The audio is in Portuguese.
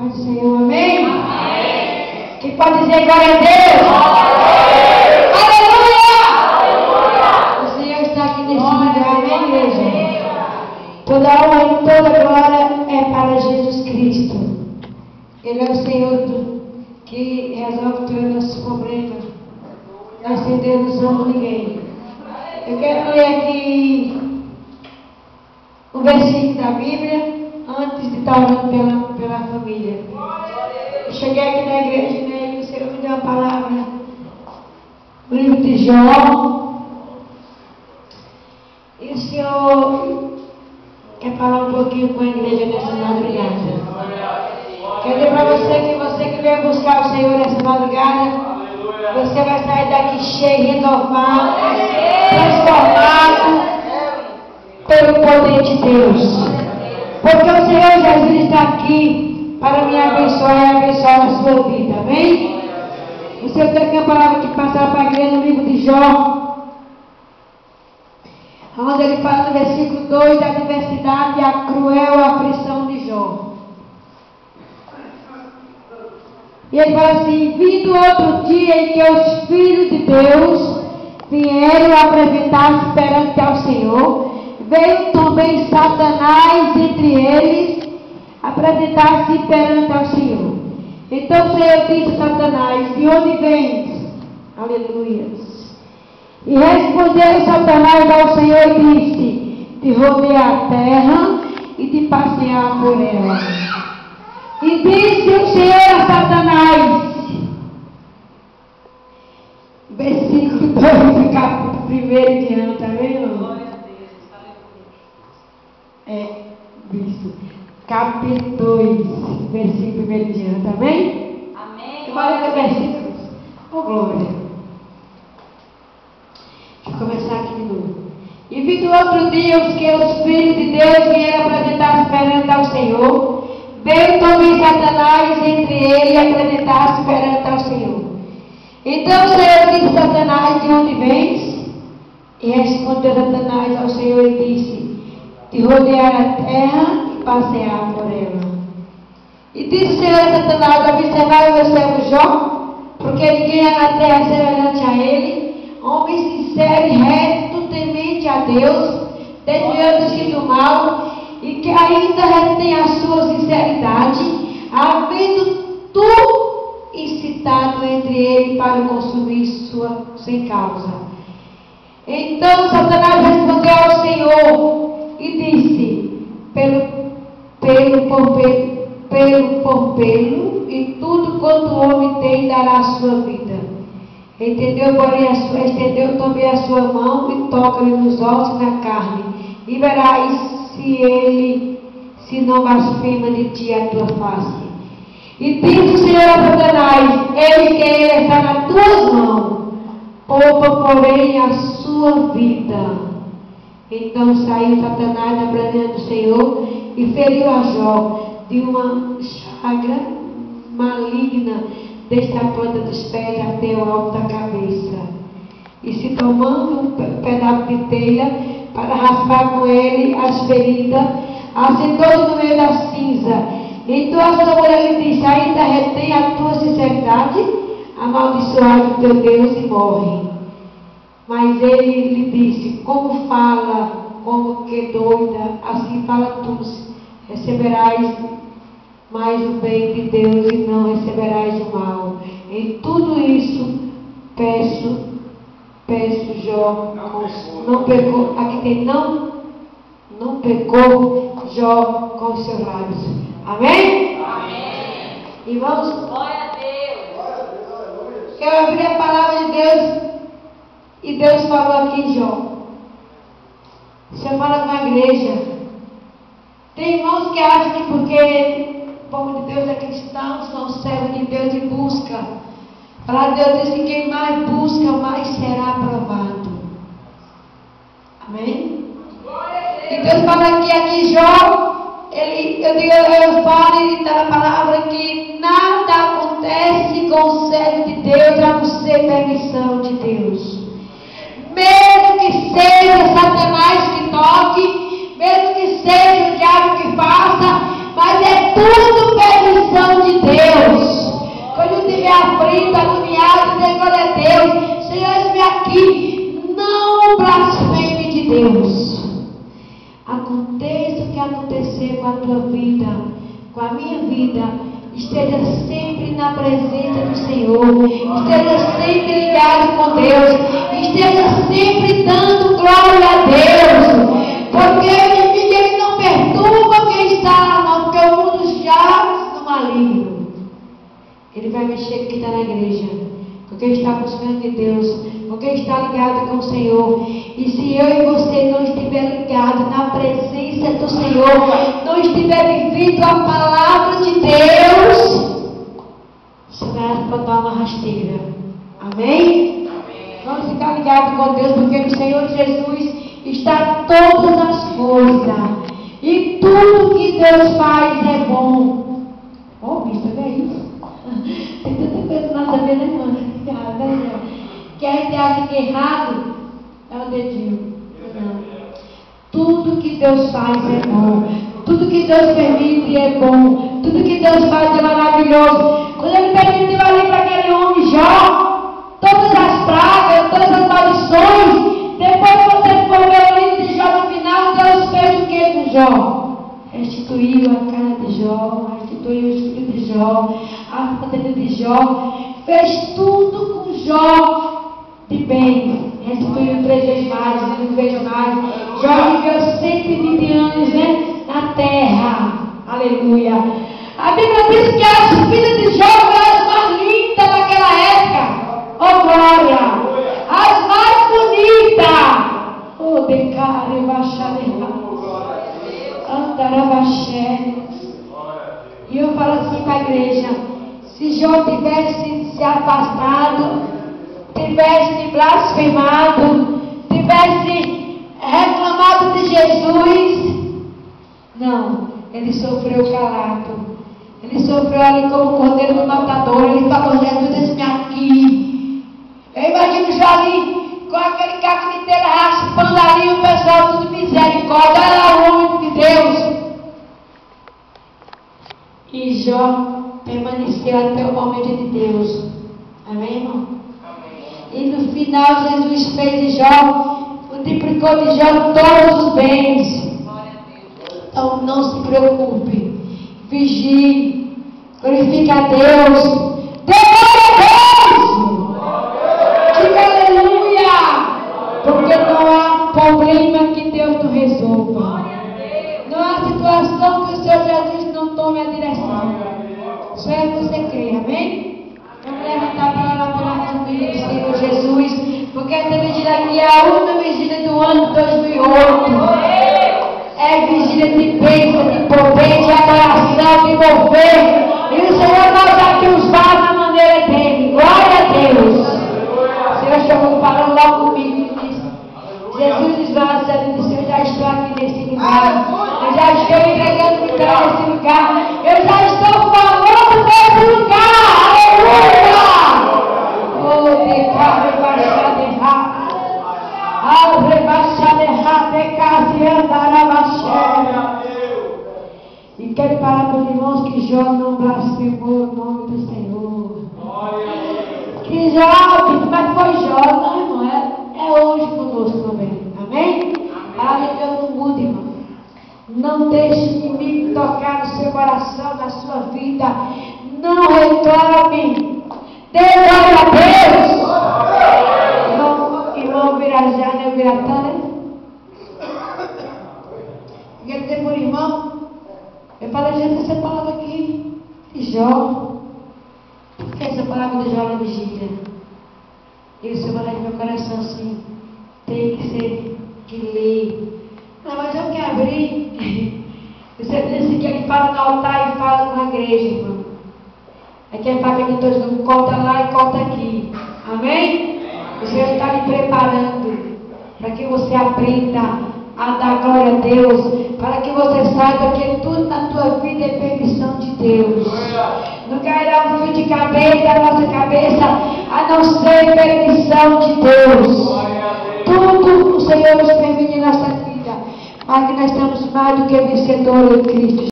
Paz do Senhor, amém? Amém. Quem pode dizer glória a Deus? Aleluia! O Senhor está aqui nesse lugar, amém, igreja? Toda honra e toda glória é para Jesus Cristo. Ele é o Senhor que resolve todos os nossos problemas. Nós sem Deus não somos ninguém. Eu quero ler aqui um versículo da Bíblia antes de estar orando pela família. Eu cheguei aqui na igreja, né, e o Senhor me deu uma palavra no livro de Jó. E o Senhor quer falar um pouquinho com a igreja nessa madrugada. Quero dizer para você que veio buscar o Senhor nessa madrugada, você vai sair daqui cheio, renovado, transformado pelo poder de Deus. Porque o Senhor Jesus está aqui para me abençoar e abençoar a sua vida, amém? O Senhor tem uma palavra que passar para a igreja no livro de Jó, onde ele fala no versículo 2 da adversidade e a cruel aflição de Jó. E ele fala assim: vindo outro dia em que os filhos de Deus vieram apresentar-se perante ao Senhor, veio também Satanás entre eles apresentar-se perante ao Senhor. Então o Senhor disse a Satanás: de onde vens? Aleluia. E respondeu Satanás ao Senhor e disse: de rodear a terra e de passear por ela. E disse o Senhor a Satanás, versículo 2, capítulo 1 e diante, tá vendo? Isso. Capítulo 2, versículo 1 e diante, tá bem? Amém. Glória a versículos. Oh, glória. Deixa eu começar aqui de novo. E vindo outro dia os que os filhos de Deus vieram apresentar-se perante ao Senhor, veio também Satanás entre ele e apresentar-se perante ao Senhor. Então o Senhor disse a Satanás: de onde vens? E respondeu Satanás ao Senhor e disse: de rodear a terra e passear por ela. E disse o Senhor a Satanás: observai o meu servo Jó, porque ninguém há na terra semelhante a ele, homem sincero e reto, temente a Deus, desviando-se do mal, e que ainda retém a sua sinceridade, havendo tu incitado entre ele para consumir sua sem causa. Então Satanás respondeu ao Senhor e disse: pelo porpelo e tudo quanto o homem tem dará a sua vida. Estendeu também a sua mão e toca-lhe nos ossos e na carne, e verás se não blasfema de ti a tua face. E disse o Senhor a Satanás: eis que ele está nas tuas mãos, poupa porém a sua vida. Então saiu Satanás da presença do Senhor e feriu a Jó de uma chaga maligna, desde a planta dos pés até o alto da cabeça. E se tomando um pedaço de telha para raspar com ele as feridas, assentou no meio da cinza. Então a sua mulher lhe disse: ainda retém a tua sinceridade? Amaldiçoai o teu Deus e morre. Mas ele lhe disse: como fala, como que doida, assim fala tu, receberás mais o bem de Deus e não receberás o mal. Em tudo isso peço Jó, não pecou, aqui tem não pecou Jó com os seus lábios. Amém? Amém. Irmãos, glória a Deus. Eu abri a palavra de Deus e Deus falou aqui em Jó. O Senhor fala com a igreja. Tem irmãos que acham que porque o povo de Deus é cristão, são servos de Deus e busca. A palavra de Deus diz que quem mais busca, mais será aprovado. Amém? E Deus fala aqui Jó, eu falo e está na palavra que nada acontece com o servo de Deus a não ser permissão de Deus. Mesmo que seja Satanás que toque, mesmo que seja o diabo que faça, mas é tudo permissão aqui, não blasfeme de Deus. Aconteça o que acontecer com a tua vida, com a minha vida, esteja sempre na presença do Senhor, esteja sempre ligado com Deus, esteja sempre dando glória a Deus, porque o inimigo ele não perturba quem está lá não, porque o mundo jaz no maligno. Ele vai mexer com quem está na igreja, com quem está buscando de Deus, com quem está ligado com o Senhor. E se eu e você não estiver ligado na presença do Senhor, não estiver vivendo a palavra de Deus, você vai botar uma rasteira. Amém? Vamos ficar ligados com Deus, porque no Senhor Jesus está todas as coisas. E tudo que Deus faz é bom. Oh, bicho, é isso? Tem tanta coisa nada a ver, né, irmã? Que a gente acha que errado é o dedinho. Não. Tudo que Deus faz é bom. Tudo que Deus permite é bom. Tudo que Deus faz é maravilhoso. Quando Ele permitiu ali para aquele homem Jó, todas as pragas, todas as maldições, depois que você for ver o livro de Jó no final, Deus fez o que com Jó? Restituiu a casa de Jó, restituiu os filhos de Jó, a família de Jó, fez tudo com Jó de bem, restituiu 3 vezes mais, 5 vezes mais. Jó viveu 120 anos, né, na terra, aleluia. A Bíblia diz que as filhas de Jó eram as mais lindas daquela época, oh glória, as mais bonitas, oh decare, baixadeira. E eu falo assim para a igreja: se Jó tivesse se afastado, tivesse blasfemado, tivesse reclamado de Jesus, não, ele sofreu calado, ele sofreu ali como cordeiro do matador. Ele falou: Jesus, deixe-me aqui. Eu imagino Jó ali com aquele caco de telha raspando ali, o pessoal tudo misericórdia, era o homem de Deus. E Jó permaneceu até o momento de Deus. Amém, irmão? Amém. E no final Jesus fez de Jó, multiplicou de Jó todos os bens. Então não se preocupe, vigie, glorifique a Deus, dê glória a Deus, diga aleluia, porque não há problema que Deus não resolva, não há situação que o Senhor Jesus não tome a direção. Só é você crer, amém? Vamos levantar para orar pela família do Senhor Jesus, porque essa vigília aqui é a última vigília do ano 2008. É vigília de bênção, de poder, de adoração, de mover. E o Senhor vai usar aqui os vasos da maneira dele. Glória a Deus. O Senhor chegou falando logo comigo e disse: Jesus diz lá, eu já estou aqui nesse lugar. Eu já estou entregando o lugar nesse lugar. Eu já estou falando nesse lugar. Aleluia! Oh, decaro, baixado errado. E quero falar para os irmãos que Jó não blasfemou o nome do Senhor. Que Jó, mas foi Jó, não, irmão, é hoje conosco também. Amém? Palavra de Deus não muda, irmão. Não deixe o inimigo tocar no seu coração, na sua vida. Não reclame. Dê glória a Deus. Irmão Birajá, né? Biratã, né? Eu quero dizer por irmão, eu falei: gente, essa palavra aqui de Jó, por que essa palavra de Jó na vigília? E o Senhor falou no meu coração assim: tem que ser que ler. Não, mas eu quero abrir. Você disse que ele fala no altar e fala na igreja, irmão. É que é faca de todos, não corta lá e corta aqui. Amém? O Senhor está lhe preparando para que você aprenda a dar glória a Deus, para que você saiba que tudo na tua vida é permissão de Deus. Não cairá um fio de cabeça da nossa cabeça, a não ser permissão de Deus. Tudo o Senhor nos permite em nossa vida, mas que nós estamos mais do que vencedores em Cristo.